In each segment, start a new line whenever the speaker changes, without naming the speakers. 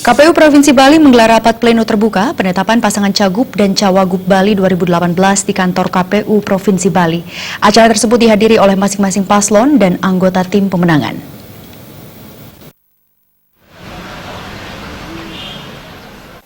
KPU Provinsi Bali menggelar rapat pleno terbuka penetapan pasangan Cagup dan Cawagup Bali 2018 di kantor KPU Provinsi Bali. Acara tersebut dihadiri oleh masing-masing paslon dan anggota tim pemenangan.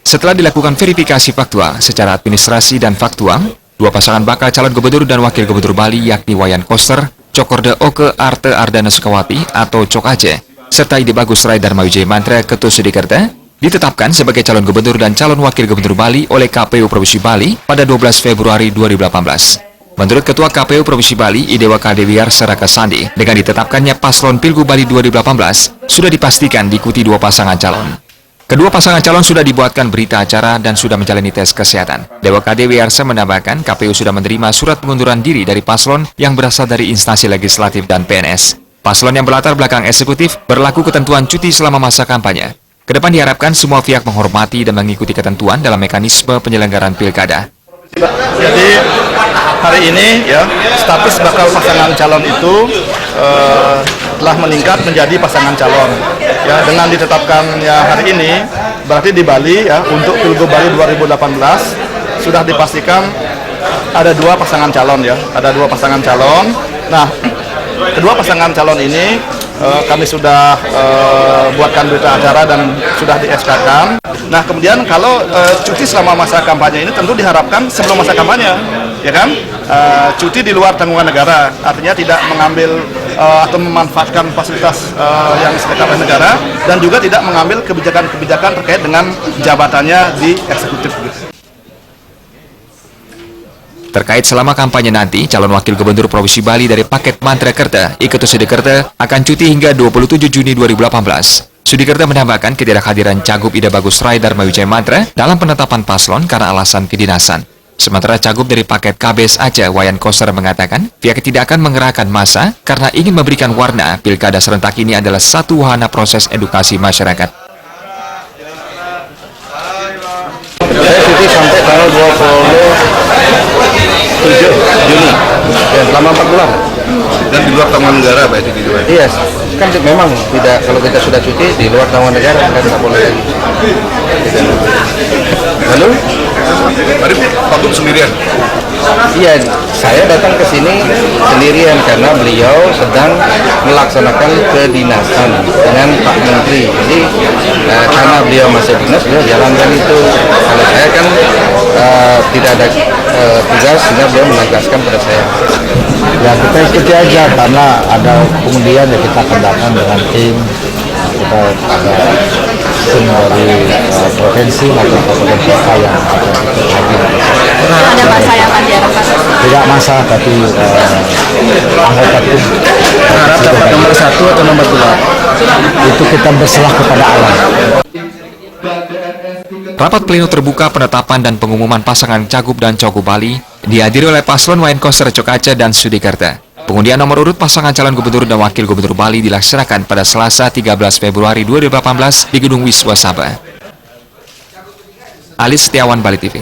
Setelah dilakukan verifikasi faktual secara administrasi dan faktual, dua pasangan bakal calon gubernur dan wakil gubernur Bali yakni Wayan Koster, Cokorda Oke Arte Ardana Sukawati atau Cok Aceh, serta Ide Bagus Rai Dharma Wijaya Mantra Ketua Sudikerta, ditetapkan sebagai calon gubernur dan calon wakil gubernur Bali oleh KPU Provinsi Bali pada 12 Februari 2018. Menurut Ketua KPU Provinsi Bali, Idewa Kadewiar Seraka Sandi, dengan ditetapkannya paslon Pilgub Bali 2018, sudah dipastikan diikuti dua pasangan calon. Kedua pasangan calon sudah dibuatkan berita acara dan sudah menjalani tes kesehatan. Dewa Kadewiarsa menambahkan KPU sudah menerima surat pengunduran diri dari paslon yang berasal dari instansi legislatif dan PNS. Paslon yang berlatar belakang eksekutif berlaku ketentuan cuti selama masa kampanye. Kedepan diharapkan semua pihak menghormati dan mengikuti ketentuan dalam mekanisme penyelenggaraan pilkada.
Jadi hari ini ya status bakal pasangan calon itu telah meningkat menjadi pasangan calon. Ya, dengan ditetapkannya hari ini berarti di Bali ya untuk Pilgub Bali 2018 sudah dipastikan ada dua pasangan calon ya, ada dua pasangan calon. Nah, kedua pasangan calon ini kami sudah buatkan berita acara dan sudah di-SK-kan. Nah, kemudian kalau cuti selama masa kampanye ini tentu diharapkan sebelum masa kampanye, ya kan? Cuti di luar tanggungan negara, artinya tidak mengambil atau memanfaatkan fasilitas yang disediakan oleh negara dan juga tidak mengambil kebijakan-kebijakan terkait dengan jabatannya di eksekutif.
Terkait selama kampanye nanti, calon wakil gubernur Provinsi Bali dari paket Mantra Kerta, Iketu Sudikerta, akan cuti hingga 27 Juni 2018. Sudikerta menambahkan ketidakhadiran Cagup Ide Bagus Rai Dharma Wijaya Mantra dalam penetapan paslon karena alasan kedinasan. Sementara Cagup dari paket KBS Aceh, Wayan Koster mengatakan, pihak tidak akan mengerahkan massa karena ingin memberikan warna pilkada serentak ini adalah satu wahana proses edukasi masyarakat.
Saya cuti sampai tanggal 27 Juni, ya, selama 4 bulan.
Dan di luar tanggungan negara, Pak, cuti juga?
Iya, kan memang tidak, kalau kita sudah cuti di luar tanggungan negara, kan tidak boleh. Lalu?
Tadi Pak Gub sendirian?
Iya, saya datang ke sini sendirian karena beliau sedang melaksanakan kedinasan dengan Pak Menteri. Jadi karena beliau masih dinas, beliau jalankan itu. Kalau saya kan tidak ada tugas, sehingga beliau menegaskan pada saya.
Ya kita ikuti aja karena ada kemudian ya kita akan datang dengan tim, kita ada tim dari provinsi maupun kabupaten kota yang akan ikut hadir.
Ada masa yang akan diarahkan?
Tidak masa, tapi anggota tim.
Harap dapat nomor 1 atau nomor 2?
Itu kita berserah kepada Allah.
Rapat pleno terbuka penetapan dan pengumuman pasangan Cagup dan Cawagup Bali dihadiri oleh paslon Wayan Koster Cok Aceh dan Sudikerta. Pengundian nomor urut pasangan calon gubernur dan wakil gubernur Bali dilaksanakan pada Selasa 13 Februari 2018 di Gedung Wiswa Sabah. Alis Setiawan, Bali TV.